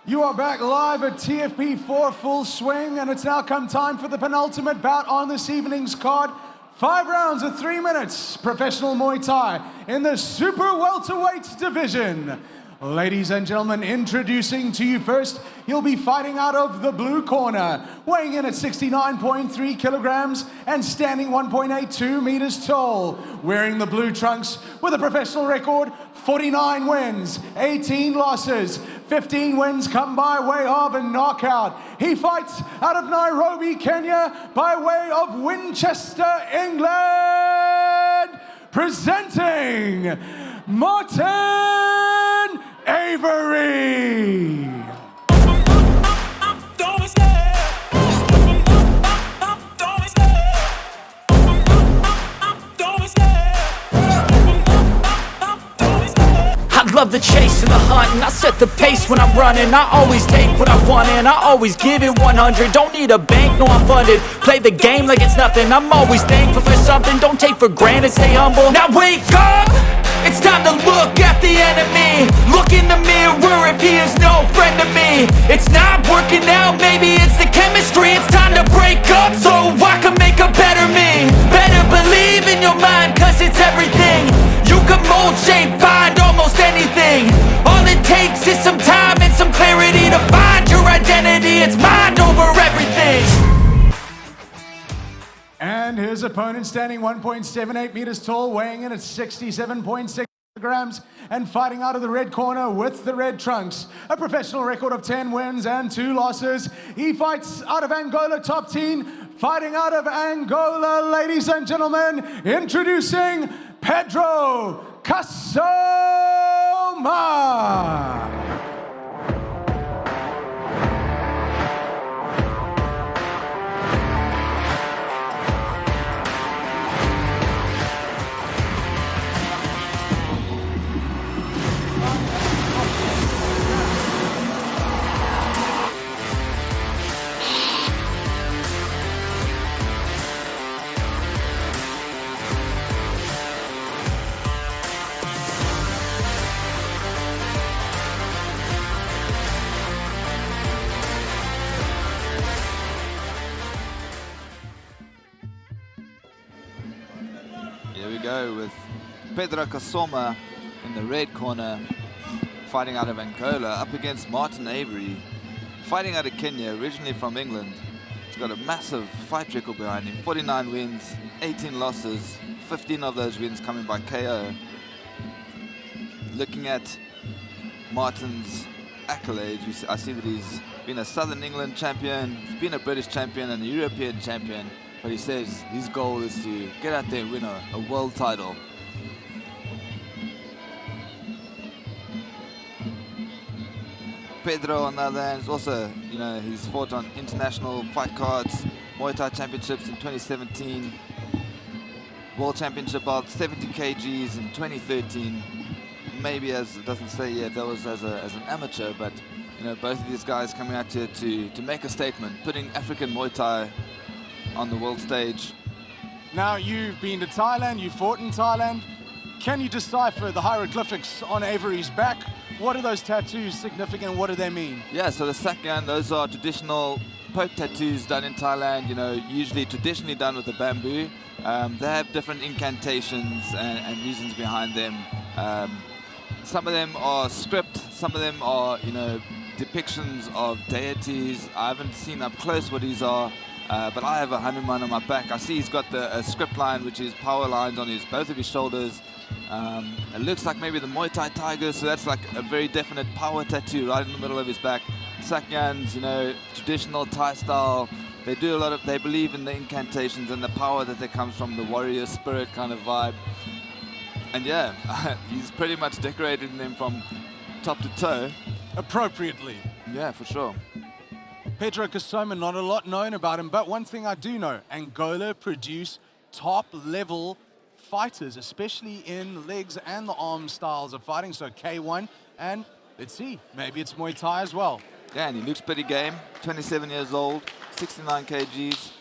You are back live at TFP 4 full swing, and it's now come time for the penultimate bout on this evening's card. 5 rounds of 3 minutes, professional Muay Thai in the super welterweight division. Ladies and gentlemen, introducing to you first, he'll be fighting out of the blue corner, weighing in at 69.3 kilograms and standing 1.82 meters tall. Wearing the blue trunks with a professional record, 49 wins, 18 losses, 15 wins come by way of a knockout. He fights out of Nairobi, Kenya, by way of Winchester, England. Presenting Martin Avery. I love the chase and the hunt, and I set the pace when I'm running. I always take what I want and I always give it 100. Don't need a bank, no I'm funded. Play the game like it's nothing. I'm always thankful for something. Don't take for granted, stay humble. Now wake up! It's time to look at the enemy. Look in the mirror if he is no friend to me. It's not working out, maybe it's the chemistry. It's time to break up so I can make a better me. Better believe in your mind, cause it's everything. You can mold, shape, find almost anything. All it takes is some time and some clarity to find your identity. It's mind over everything. And his opponent standing 1.78 meters tall, weighing in at 67.6 kilograms, and fighting out of the red corner with the red trunks. A professional record of 10 wins and 2 losses. He fights out of Angola, top team, fighting out of Angola, ladies and gentlemen, introducing Pedro Cassoma. Here we go with Pedro Cassoma in the red corner, fighting out of Angola, up against Martin Avery, fighting out of Kenya, originally from England. He's got a massive fight record behind him, 49 wins, 18 losses, 15 of those wins coming by KO. Looking at Martin's accolades, I see that he's been a Southern England champion, he's been a British champion and a European champion. But he says his goal is to get out there and win a world title. Pedro, on the other hand, is also, he's fought on international fight cards, Muay Thai championships in 2017, World Championship belt 70 kgs in 2013. Maybe, as it doesn't say yet, that was as an amateur, but both of these guys coming out here to make a statement, putting African Muay Thai on the world stage. Now, you've been to Thailand, you fought in Thailand. Can you decipher the hieroglyphics on Avery's back? What are those tattoos significant? What do they mean? Yeah, so the sakyan, those are traditional poke tattoos done in Thailand, usually traditionally done with the bamboo. They have different incantations and reasons behind them. Some of them are script, some of them are, depictions of deities. I haven't seen up close what these are. But I have a Hanuman on my back. I see he's got the script line, which is power lines on both of his shoulders. It looks like maybe the Muay Thai tiger, so that's like a very definite power tattoo right in the middle of his back. Sakyans, traditional Thai style. They do a lot of, they believe in the incantations and the power that comes from the warrior spirit kind of vibe. And yeah, he's pretty much decorated in them from top to toe. Appropriately. Yeah, for sure. Pedro Cassoma, not a lot known about him, but one thing I do know, Angola produce top-level fighters, especially in legs and the arm styles of fighting. So K1, and let's see, maybe it's Muay Thai as well. Yeah, and he looks pretty game, 27 years old, 69 kgs.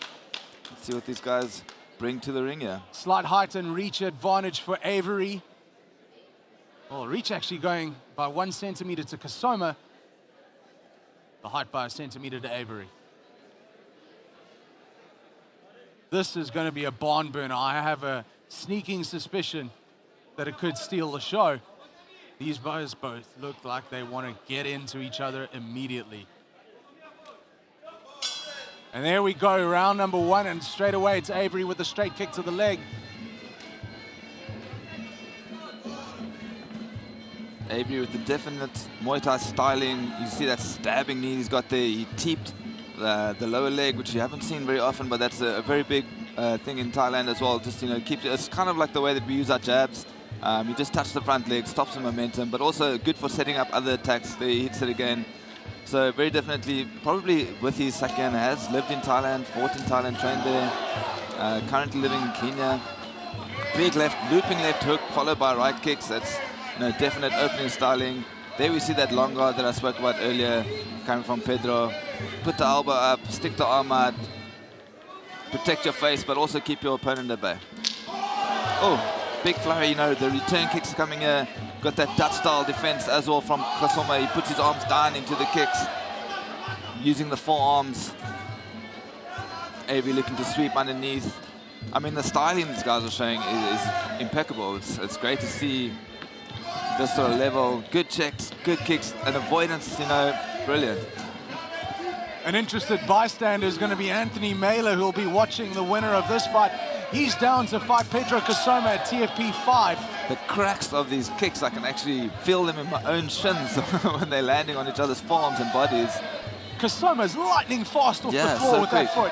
Let's see what these guys bring to the ring here. Slight height and reach advantage for Avery. Well, reach actually going by 1 centimeter to Cassoma. The height by a centimeter to Avery. This is going to be a barn burner. I have a sneaking suspicion that it could steal the show. These guys both look like they want to get into each other immediately. And there we go, round number one, and straight away it's Avery with a straight kick to the leg. Avery with the definite Muay Thai styling. You see that stabbing knee he's got there. He teeped the lower leg, which you haven't seen very often, but that's a very big thing in Thailand as well. Just, keeps it. It's kind of like the way that we use our jabs. You just touch the front leg, stops the momentum, but also good for setting up other attacks. There he hits it again. So very definitely, probably with his Sakyana, has lived in Thailand, fought in Thailand, trained there, currently living in Kenya. Big left, looping left hook, followed by right kicks. That's definite opening styling. There we see that long guard that I spoke about earlier, coming from Pedro. Put the elbow up, stick the arm out, protect your face, but also keep your opponent at bay. Oh, big flurry, the return kicks coming here. Got that Dutch-style defense as well from Cassoma. He puts his arms down into the kicks, using the forearms. Avery looking to sweep underneath. I mean, the styling these guys are showing is impeccable. It's great to see this sort of level. Good checks, good kicks, and avoidance, brilliant. An interested bystander is going to be Anthony Mailer, who will be watching the winner of this fight. He's down to fight Pedro Cassoma at TFP 5. The cracks of these kicks, I can actually feel them in my own shins when they're landing on each other's forearms and bodies. Cassoma's lightning fast off the floor with that foot.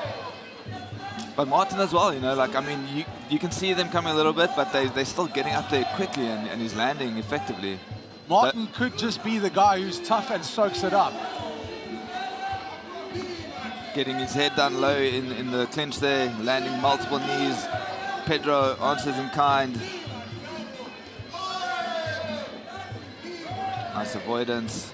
But Martin as well, you can see them coming a little bit, but they're still getting up there quickly, and he's landing effectively. Martin could just be the guy who's tough and soaks it up. Getting his head down low in the clinch there, landing multiple knees. Pedro answers in kind. Nice avoidance.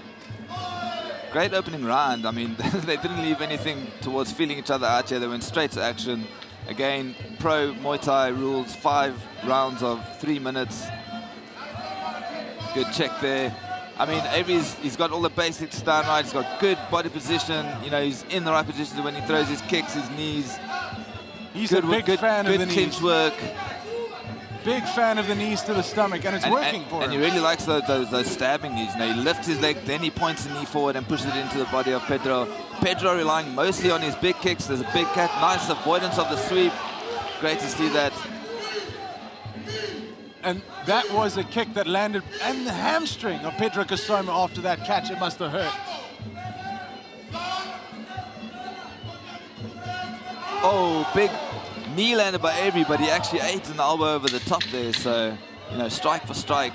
Great opening round. I mean, they didn't leave anything towards feeling each other out here. They went straight to action. Again, pro Muay Thai rules, 5 rounds of 3 minutes. Good check there. I mean, Avery's, he's got all the basics down right. He's got good body position. He's in the right position when he throws his kicks, his knees. He's a big fan of the knees. Good clinch work. Big fan of the knees to the stomach, and it's working for him. And he really likes those stabbing knees. He lifts his leg, then he points the knee forward and pushes it into the body of Pedro. Pedro relying mostly on his big kicks. There's a big cat, nice avoidance of the sweep. Great to see that. And that was a kick that landed and the hamstring of Pedro Cassoma after that catch. It must have hurt. Oh, big knee landed by Avery, but he actually ate an elbow over the top there. So, strike for strike.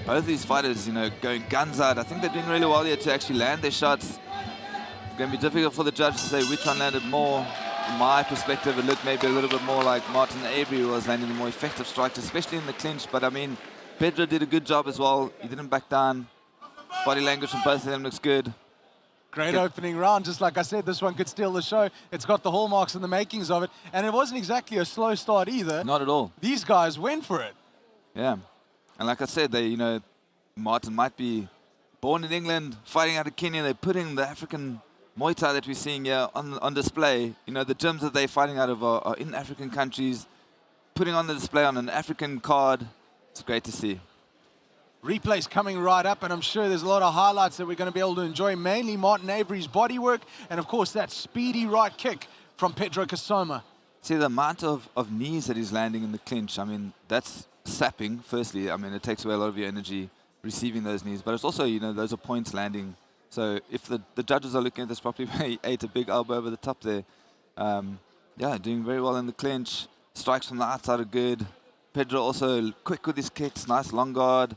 Both these fighters, going guns out. I think they're doing really well here to actually land their shots. It's going to be difficult for the judge to say which one landed more. From my perspective, it looked maybe a little bit more like Martin Avery was landing the more effective strikes, especially in the clinch. But I mean, Pedro did a good job as well. He didn't back down. Body language from both of them looks good. Great opening round. Just like I said, this one could steal the show. It's got the hallmarks and the makings of it. And it wasn't exactly a slow start either. Not at all. These guys went for it. Yeah. And like I said, Martin might be born in England, fighting out of Kenya. They're putting the African Muay Thai that we're seeing here on display. The gyms that they're fighting out of are in African countries, putting on the display on an African card. It's great to see. Replays coming right up, and I'm sure there's a lot of highlights that we're going to be able to enjoy, mainly Martin Avery's body work, and of course that speedy right kick from Pedro Cassoma. See the amount of knees that he's landing in the clinch. I mean, that's sapping, firstly. I mean, it takes away a lot of your energy receiving those knees, but it's also, those are points landing. So if the judges are looking at this properly, he ate a big elbow over the top there. Yeah, doing very well in the clinch. Strikes from the outside are good. Pedro also quick with his kicks, nice long guard.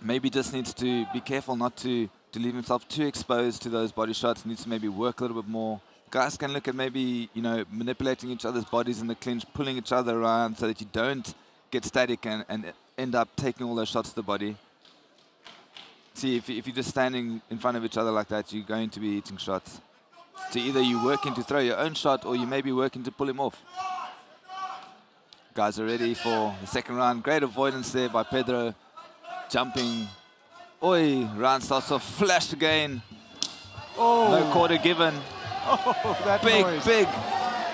Maybe just needs to be careful not to leave himself too exposed to those body shots. Needs to maybe work a little bit more. Guys can look at maybe, manipulating each other's bodies in the clinch, pulling each other around so that you don't get static and end up taking all those shots to the body. See, if you're just standing in front of each other like that, you're going to be eating shots. So either you're working to throw your own shot or you may be working to pull him off. Guys are ready for the second round. Great avoidance there by Pedro. Jumping. Oi, round starts off, flashed again. No quarter given. Oh, that noise.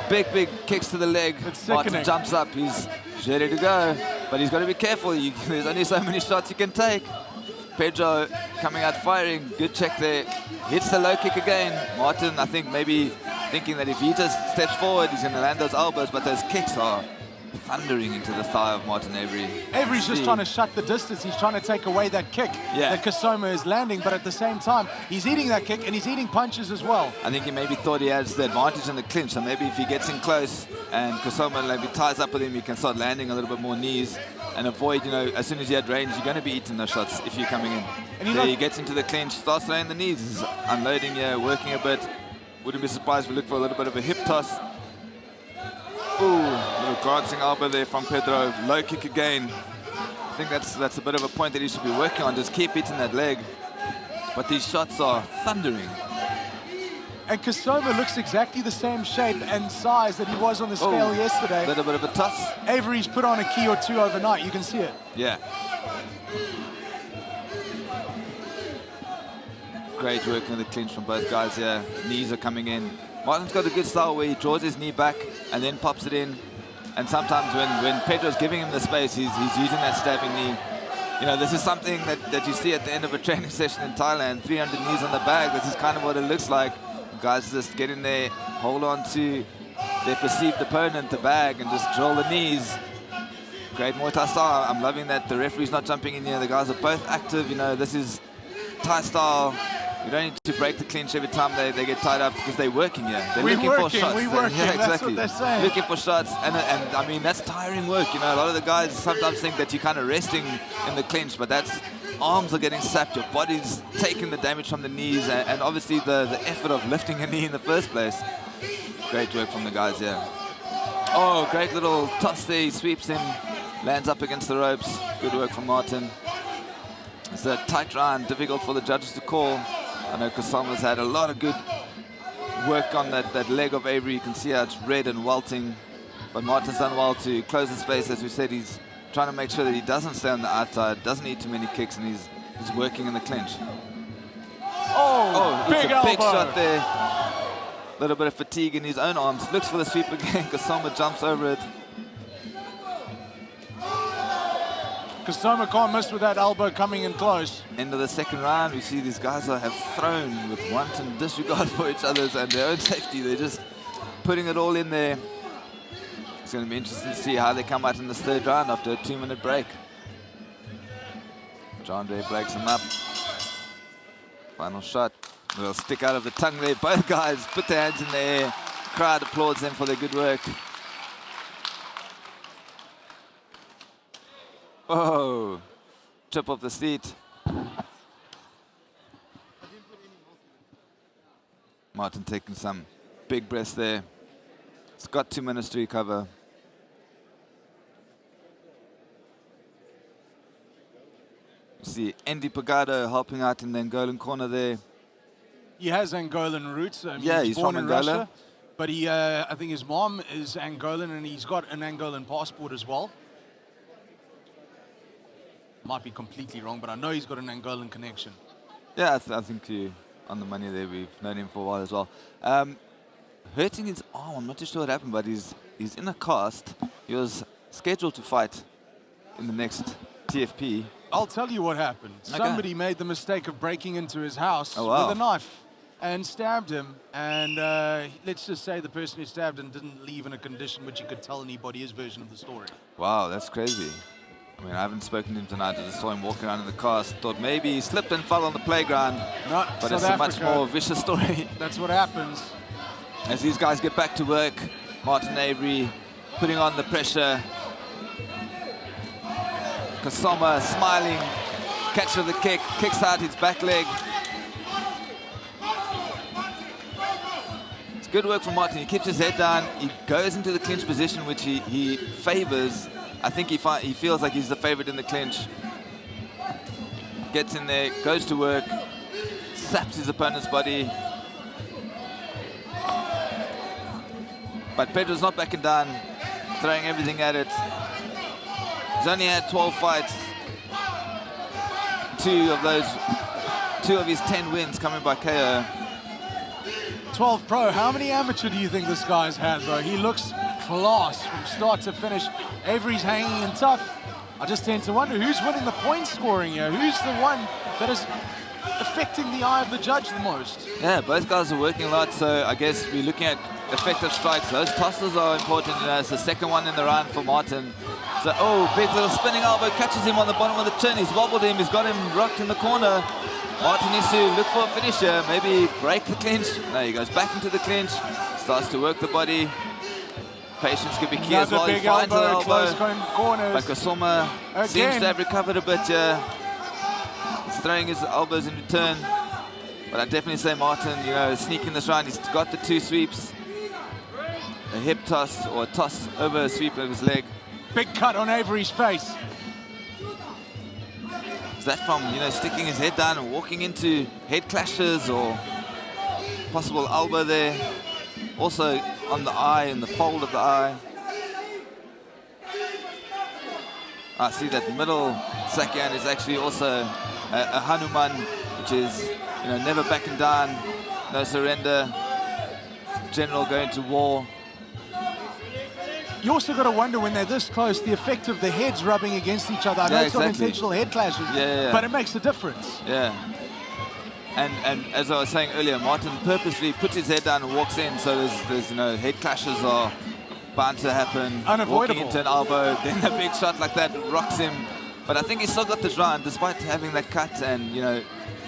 Big kicks to the leg. It's Martin sickening. jumps up. He's ready to go. But he's got to be careful. There's only so many shots you can take. Pedro coming out firing. Good check there. Hits the low kick again. Martin, I think, maybe thinking that if he just steps forward, he's going to land those elbows. But those kicks are thundering into the thigh of Martin Avery. Avery's just trying to shut the distance. He's trying to take away that kick that Cassoma is landing, but at the same time, he's eating that kick and he's eating punches as well. I think he maybe thought he has the advantage in the clinch, so maybe if he gets in close and Cassoma maybe ties up with him, he can start landing a little bit more knees and avoid, as soon as you had range, you're going to be eating those shots if you're coming in. And he gets into the clinch, starts throwing the knees, he's unloading here, working a bit. Wouldn't be surprised if we look for a little bit of a hip toss. Ooh, little glancing elbow there from Pedro. Low kick again. I think that's a bit of a point that he should be working on. Just keep hitting that leg. But these shots are thundering. And Cassoma looks exactly the same shape and size that he was on the scale yesterday. A little bit of a toss. Avery's put on a key or two overnight. You can see it. Yeah. Great work in the clinch from both guys here. Knees are coming in. Martin's got a good style where he draws his knee back and then pops it in. And sometimes when Pedro's giving him the space, he's using that stabbing knee. This is something that you see at the end of a training session in Thailand. 300 knees on the bag. This is kind of what it looks like. Guys just get in there, hold on to their perceived opponent, the bag, and just drill the knees. Great Muay Thai style. I'm loving that the referee's not jumping in here. The guys are both active. This is Thai style. You don't need to break the clinch every time they get tied up because they're working here. They're looking for shots. Yeah, exactly. That's what they're saying. Looking for shots. And I mean, that's tiring work. A lot of the guys sometimes think that you're kind of resting in the clinch, but that's arms are getting sapped. Your body's taking the damage from the knees and obviously the effort of lifting a knee in the first place. Great work from the guys here. Oh, great little toss there. He sweeps him, lands up against the ropes. Good work from Martin. It's a tight round, difficult for the judges to call. I know Cassoma's had a lot of good work on that leg of Avery. You can see how it's red and welting. But Martin's done well to close the space. As we said, he's trying to make sure that he doesn't stay on the outside, doesn't eat too many kicks, and he's working in the clinch. Oh, big elbow. Big shot there. A little bit of fatigue in his own arms. Looks for the sweep again. Cassoma jumps over it. Cassoma can't miss with that elbow coming in close. End of the second round, we see these guys have thrown with wanton disregard for each other's and their own safety. They're just putting it all in there. It's going to be interesting to see how they come out in this third round after a 2-minute break. John Ray breaks him up. Final shot. A little stick out of the tongue there. Both guys put their hands in the air. Crowd applauds them for their good work. Oh, chip off the seat. Martin taking some big breaths there. It's got 2 minutes to recover. You see Andy Pagado helping out in the Angolan corner there. He has Angolan roots. Yeah, he's from born in Angola. Russia, but I think his mom is Angolan and he's got an Angolan passport as well. Might be completely wrong, but I know he's got an Angolan connection. Yeah, I think you're on the money there. We've known him for a while as well. Hurting his arm, I'm not too sure what happened, but he's in a cast. He was scheduled to fight in the next TFP. I'll tell you what happened. Okay. Somebody made the mistake of breaking into his house Oh, wow. with a knife and stabbed him. And let's just say the person who stabbed him didn't leave in a condition which you could tell anybody his version of the story. Wow, that's crazy. I mean, I haven't spoken to him tonight. I just saw him walking around in the cast. Thought maybe he slipped and fell on the playground. Not But South it's a much Africa. more vicious story. That's what happens. As these guys get back to work, Martin Avery putting on the pressure. Cassoma smiling, catch of the kick, kicks out his back leg. It's good work from Martin. He keeps his head down. He goes into the clinch position, which he favors. I think he feels like he's the favorite in the clinch. Gets in there, goes to work, saps his opponent's body. But Pedro's not backing down, throwing everything at it. He's only had 12 fights. Two of his 10 wins coming by KO. 12 Pro, how many amateur do you think this guy's had, though? He looks class from start to finish. Avery's hanging in tough. I just tend to wonder who's winning the point scoring here. Who's the one that is affecting the eye of the judge the most? Yeah, both guys are working a lot, so I guess we're looking at effective strikes. Those tosses are important. You know, it's the second one in the round for Martin. So, oh, big little spinning elbow, catches him on the bottom of the chin. He's wobbled him, he's got him rocked in the corner. Martin needs to look for a finish here, maybe break the clinch. No, he goes back into the clinch, starts to work the body. Patience could be key as well. He finds an elbow, but Cassoma seems to have recovered a bit here. He's throwing his elbows in return. But I'd definitely say Martin, you know, sneaking this round. He's got the 2 sweeps. A hip toss or a toss over a sweep of his leg. Big cut on Avery's face. Is that from, you know, sticking his head down and walking into head clashes or possible elbow there? Also on the eye, in the fold of the eye. I see that middle Sakyang is actually also a Hanuman, which is, you know, never backing down, no surrender, general going to war. You also got to wonder when they're this close, the effect of the heads rubbing against each other. I know it's not intentional head clashes, but it makes a difference. Yeah. And as I was saying earlier, Martin purposely puts his head down and walks in, so there's you know, head clashes are bound to happen. Unavoidable. Walking into an elbow, then a big shot like that rocks him. But I think he's still got this round, despite having that cut and, you know,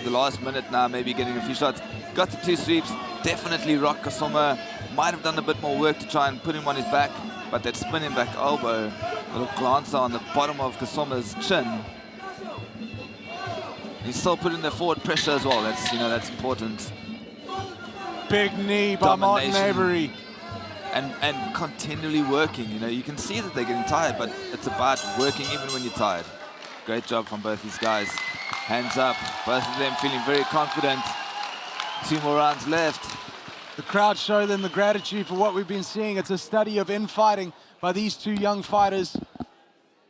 the last minute now, maybe getting a few shots. Got the 2 sweeps, definitely rocked Cassoma. Might have done a bit more work to try and put him on his back, but that spinning back elbow, a little glance on the bottom of Cassoma's chin. He's still putting the forward pressure as well. That's, you know, that's important. Big knee by Martin Avery. And continually working. You know, you can see that they're getting tired, but it's about working even when you're tired. Great job from both these guys. Hands up. Both of them feeling very confident. 2 more rounds left. The crowd show them the gratitude for what we've been seeing. It's a study of infighting by these 2 young fighters.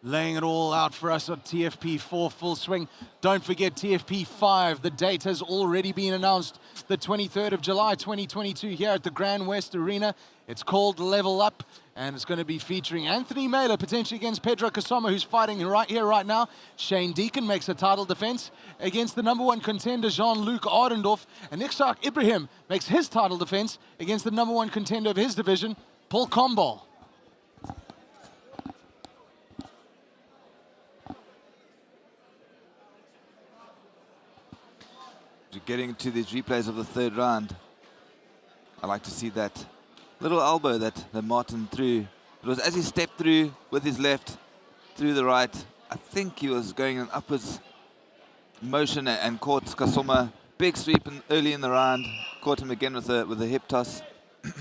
Laying it all out for us on TFP 4 Full Swing. Don't forget TFP 5. The date has already been announced. The 23rd of July, 2022 here at the Grandwest Arena. It's called Level Up, and it's going to be featuring Anthony Mailer, potentially against Pedro Cassoma, who's fighting right here, right now. Shane Deacon makes a title defense against the #1 contender, Jean-Luc Ardendorf. And Ishaq Ibrahim makes his title defense against the #1 contender of his division, Paul Combal. Getting to these replays of the 3rd round, I like to see that little elbow that Martin threw. It was as he stepped through with his left, through the right. I think he was going in upwards motion and caught Cassoma. Big sweep early in the round. Caught him again with a hip toss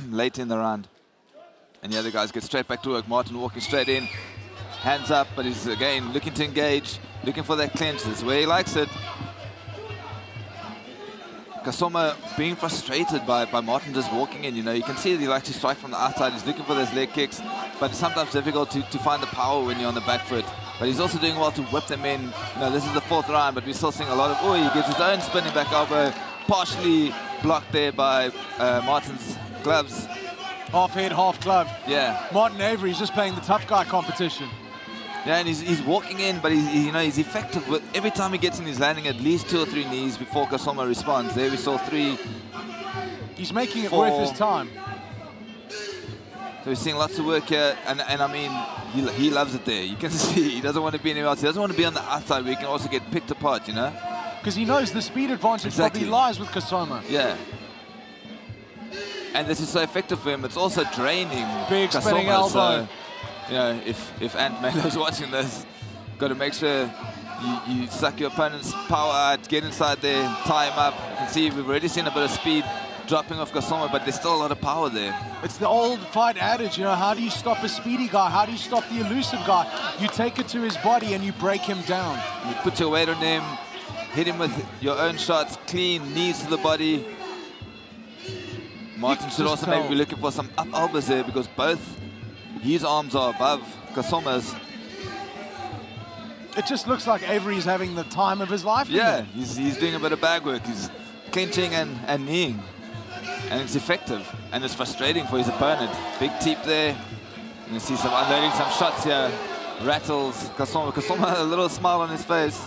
late in the round. And the other guys get straight back to work. Martin walking straight in, hands up, but he's again looking to engage, looking for that clinch. That's where he likes it. Cassoma being frustrated by Martin just walking in. You know, you can see that he likes to strike from the outside. He's looking for those leg kicks, but it's sometimes difficult to find the power when you're on the back foot. But he's also doing well to whip them in. You know, this is the 4th round, but we're still seeing a lot of, he gets his own spinning back elbow, partially blocked there by Martin's gloves. Half head, half glove. Yeah. Martin Avery's just playing the tough guy competition. Yeah, and he's walking in, but he's effective. With every time he gets in, he's landing at least 2 or 3 knees before Cassoma responds. There we saw 3. He's making it 4. worth his time. So we're seeing lots of work here, and I mean, he loves it there. You can see he doesn't want to be anywhere else. He doesn't want to be on the outside where he can also get picked apart, you know? Because he knows the speed advantage probably lies with Cassoma. Yeah. And this is so effective for him. It's also draining Big Cassoma, spinning elbow. So, you know, if Ant Melo's watching this, got to make sure you suck your opponent's power out, get inside there, tie him up. You can see we've already seen a bit of speed dropping off Cassoma, but there's still a lot of power there. It's the old fight adage, you know, how do you stop a speedy guy? How do you stop the elusive guy? You take it to his body and you break him down. You put your weight on him, hit him with your own shots, clean, knees to the body. Martin should also maybe be looking for some up elbows there, because both his arms are above Cassoma's. It just looks like Avery's having the time of his life. Yeah, he's doing a bit of bag work. He's clinching and kneeing. and it's effective, and it's frustrating for his opponent. Big teep there. You can see some unloading some shots here. Rattles Cassoma. Cassoma, a little smile on his face.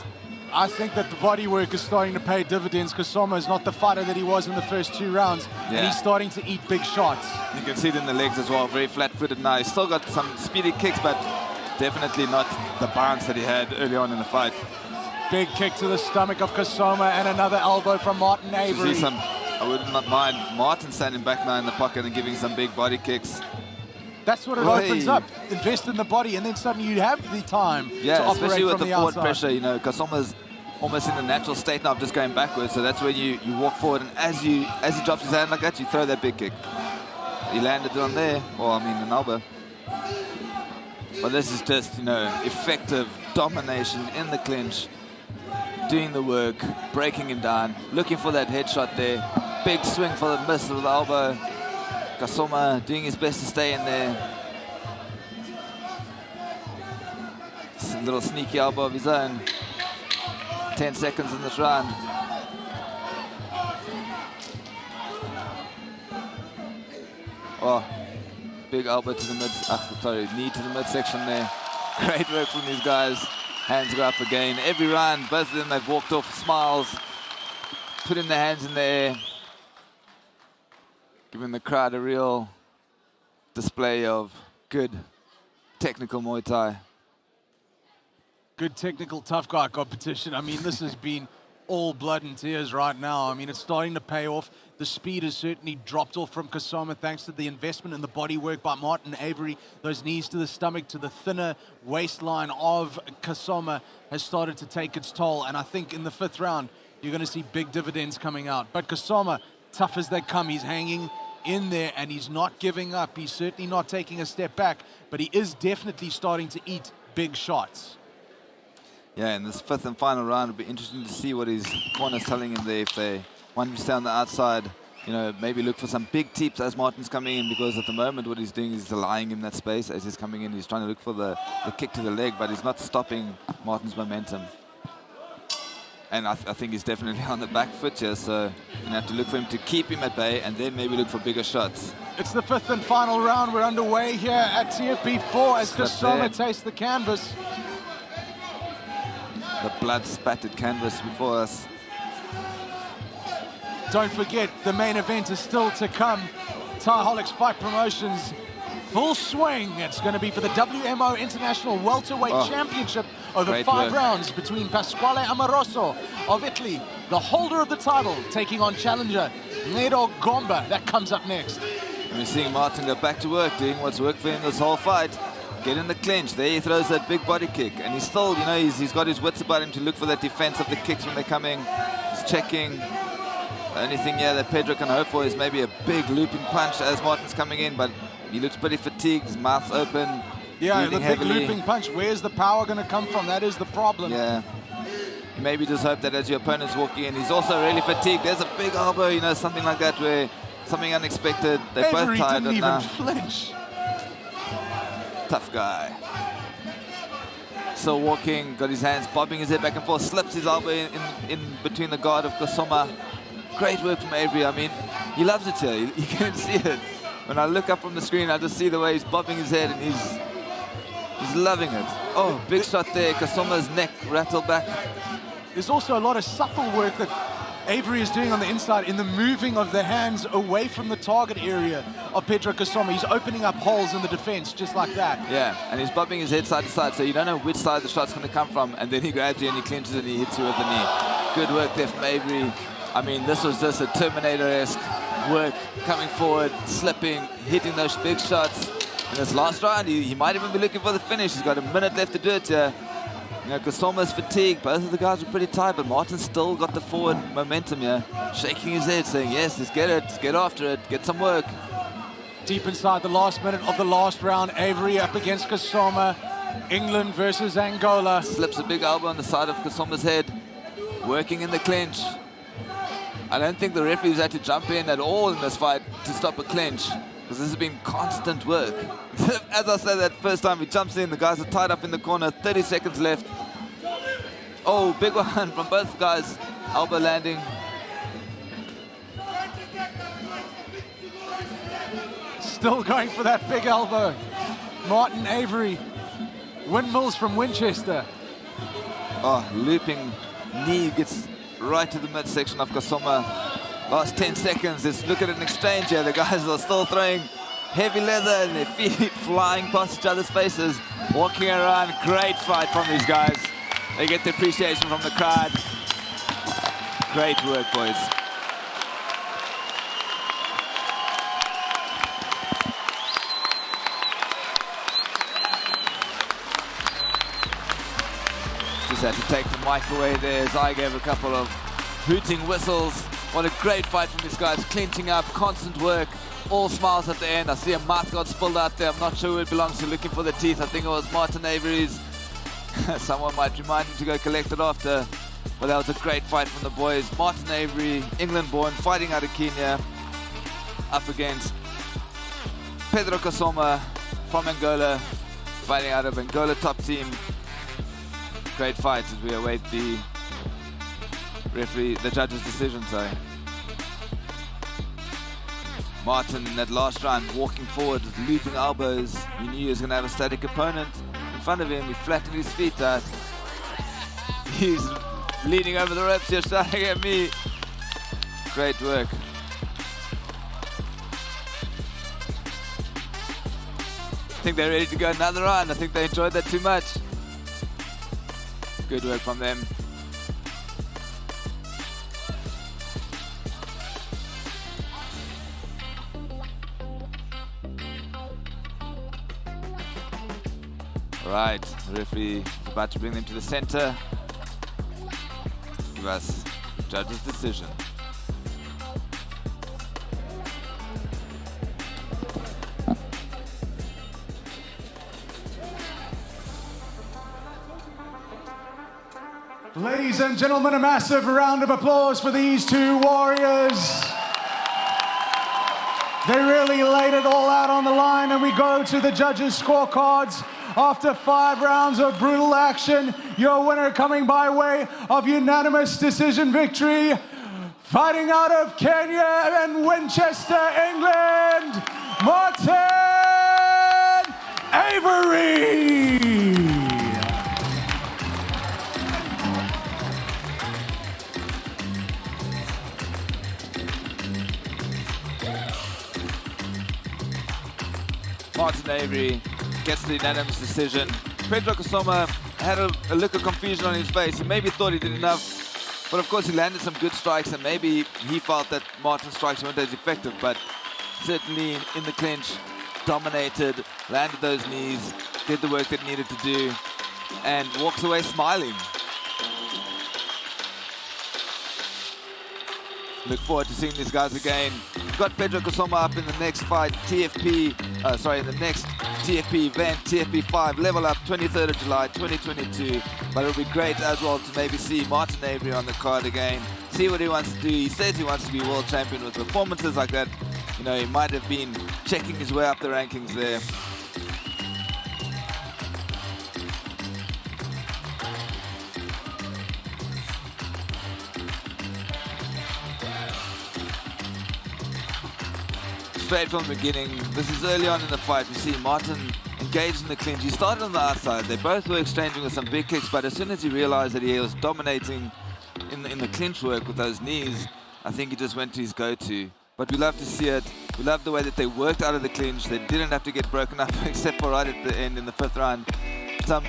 I think that the body work is starting to pay dividends. Cassoma is not the fighter that he was in the first 2 rounds, and he's starting to eat big shots. You can see it in the legs as well, very flat-footed now. He's still got some speedy kicks, but definitely not the bounce that he had early on in the fight. Big kick to the stomach of Cassoma and another elbow from Martin Avery. I would not mind Martin standing back now in the pocket and giving some big body kicks. That's what it opens up. Invest in the body, and then suddenly you have the time to operate especially with from the the forward outside. pressure. You know, Cassoma's almost in a natural state now of just going backwards. So that's when you walk forward, and as he drops his hand like that, you throw that big kick. He landed it on there, or I mean an elbow. But this is just, you know, effective domination in the clinch, doing the work, breaking him down, looking for that headshot there. Big swing for the miss with the elbow. Cassoma doing his best to stay in there. Just a little sneaky elbow of his own. 10 seconds in this round. Oh, big elbow to the knee to the midsection there. Great work from these guys. Hands go up again. Every round, both of them have walked off smiles, putting their hands in the air, giving the crowd a real display of good technical Muay Thai. Good technical tough guy competition. I mean, this has been all blood and tears right now. I mean, it's starting to pay off. The speed has certainly dropped off from Cassoma thanks to the investment in the body work by Martin Avery. Those knees to the stomach, to the thinner waistline of Cassoma has started to take its toll. And I think in the 5th round, you're going to see big dividends coming out. But Cassoma, tough as they come, he's hanging in there and he's not giving up. He's certainly not taking a step back, but he is definitely starting to eat big shots. Yeah, in this 5th and final round, it'll be interesting to see what his corner's telling him there. If they want him to stay on the outside, you know, maybe look for some big teeps as Martin's coming in, because at the moment what he's doing is allowing him that space as he's coming in. He's trying to look for the kick to the leg, but he's not stopping Martin's momentum. And I think he's definitely on the back foot here, so you have to look for him to keep him at bay and then maybe look for bigger shots. It's the 5th and final round. We're underway here at TFP 4 as Cassoma tastes the canvas. The blood-spattered canvas before us. Don't forget, the main event is still to come. Thaiholics Fight Promotions, full swing. It's going to be for the WMO International Welterweight Championship over 5 rounds between Pasquale Amoroso of Italy, the holder of the title, taking on challenger Nedo Gomba. That comes up next. And we're seeing Martin go back to work, doing what's worked for him this whole fight. Get in the clinch. There he throws that big body kick. And he's still, you know, he's got his wits about him to look for that defense of the kicks when they're coming. He's checking. The only thing here that Pedro can hope for is maybe a big looping punch as Martin's coming in, but he looks pretty fatigued. His mouth's open. Yeah, the big heavily. looping punch. Where's the power going to come from? That is the problem. Yeah. You maybe just hope that as your opponent's walking in, he's also really fatigued. There's a big elbow, you know, something like that, where something unexpected. They're both tired. Avery didn't even flinch. Tough guy. Still walking, got his hands bobbing his head back and forth, slips his elbow in between the guard of Cassoma. Great work from Avery. I mean, he loves it here. You can see it. When I look up from the screen, I just see the way he's bobbing his head and he's loving it. Oh, big shot there. Cassoma's neck rattled back. There's also a lot of subtle work that Avery is doing on the inside in the moving of the hands away from the target area of Pedro Cassoma. He's opening up holes in the defense just like that. Yeah, and he's bobbing his head side to side, so you don't know which side the shot's going to come from, and then he grabs you and he clinches and he hits you with the knee. Good work there from Avery. I mean, this was just a Terminator-esque work, coming forward, slipping, hitting those big shots. In this last round, he might even be looking for the finish. He's got a minute left to do it here. You know, Cassoma's fatigued. Both of the guys are pretty tired, but Martin's still got the forward momentum here. Shaking his head, saying, yes, let's get it, let's get after it, get some work. Deep inside the last minute of the last round, Avery up against Cassoma. England versus Angola. Slips a big elbow on the side of Cassoma's head. Working in the clinch. I don't think the referees had to jump in at all in this fight to stop a clinch, because this has been constant work. As I said that first time he jumps in, the guys are tied up in the corner, 30 seconds left. Oh, big one from both guys. Elbow landing. Still going for that big elbow. Martin Avery, windmills from Winchester. Oh, looping knee gets right to the midsection of Cassoma. Last 10 seconds, let's look at an exchange here. The guys are still throwing heavy leather and their feet flying past each other's faces, walking around. Great fight from these guys. They get the appreciation from the crowd. Great work, boys. Just had to take the mic away there as I gave a couple of hooting whistles. What a great fight from these guys, clinching up, constant work, all smiles at the end. I see a mouth got spilled out there. I'm not sure who it belongs to, looking for the teeth. I think it was Martin Avery's. Someone might remind him to go collect it after. But that was a great fight from the boys. Martin Avery, England-born, fighting out of Kenya, up against Pedro Cassoma from Angola, fighting out of Angola top team. Great fight as we await the judge's decision, sorry. Martin, in that last round, walking forward with looping elbows. He knew he was going to have a static opponent in front of him. He flattened his feet out. He's leaning over the ropes here, shouting at me. Great work. I think they're ready to go another round. I think they enjoyed that too much. Good work from them. Right, the referee is about to bring them to the center. Give us the judge's decision. Ladies and gentlemen, a massive round of applause for these two warriors. They really laid it all out on the line, and we go to the judges' scorecards. After 5 rounds of brutal action, your winner coming by way of unanimous decision victory, fighting out of Kenya and Winchester, England, Martin Avery. Martin Avery gets the unanimous decision. Pedro Cassoma had a look of confusion on his face. He maybe thought he did enough, but of course he landed some good strikes, and maybe he felt that Martin's strikes weren't as effective, but certainly in the clinch, dominated, landed those knees, did the work that needed to do, and walks away smiling. Look forward to seeing these guys again. We've got Pedro Cassoma up in the next fight, the next TFP event, TFP 5, level up, 23rd of July, 2022. But it'll be great as well to maybe see Martin Avery on the card again, see what he wants to do. He says he wants to be world champion. With performances like that, you know, he might have been checking his way up the rankings there. Straight from the beginning, this is early on in the fight. We see Martin engaged in the clinch. He started on the outside. They both were exchanging with some big kicks, but as soon as he realized that he was dominating in the clinch work with those knees, I think he just went to his go-to. But we love to see it. We love the way that they worked out of the clinch. They didn't have to get broken up except for right at the end in the 5th round. Some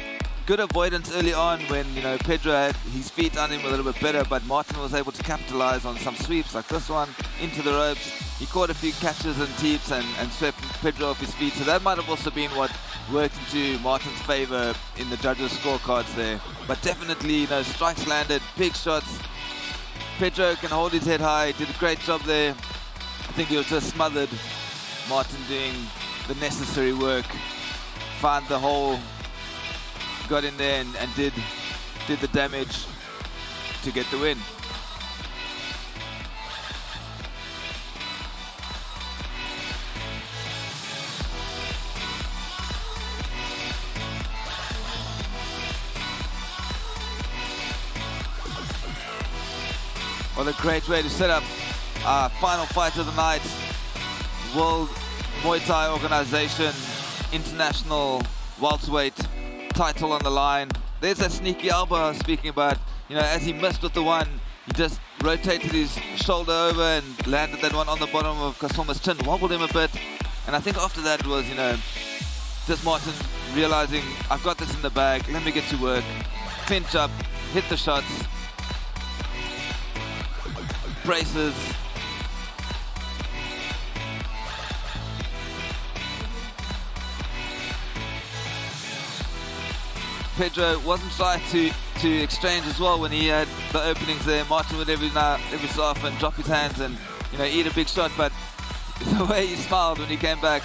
good avoidance early on when, you know, Pedro had his feet on him a little bit better, but Martin was able to capitalize on some sweeps like this one into the ropes. He caught a few catches and teeps and swept Pedro off his feet, so that might have also been what worked into Martin's favor in the judges' scorecards there. But definitely, you know, strikes landed, big shots. Pedro can hold his head high, did a great job there. I think he was just smothered. Martin doing the necessary work, found the hole, got in there and did the damage to get the win. What a great way to set up Final fight of the night. World Muay Thai Organization International welterweight title on the line. There's that sneaky elbow I was speaking about. You know, as he missed with the one, he just rotated his shoulder over and landed that one on the bottom of Cassoma's chin, wobbled him a bit. And I think after that was, you know, just Martin realizing, I've got this in the bag, let me get to work. Pinch up, hit the shots, braces. Pedro wasn't shy to exchange as well when he had the openings there. Martin would every so often drop his hands and, you know, eat a big shot, but the way he smiled when he came back,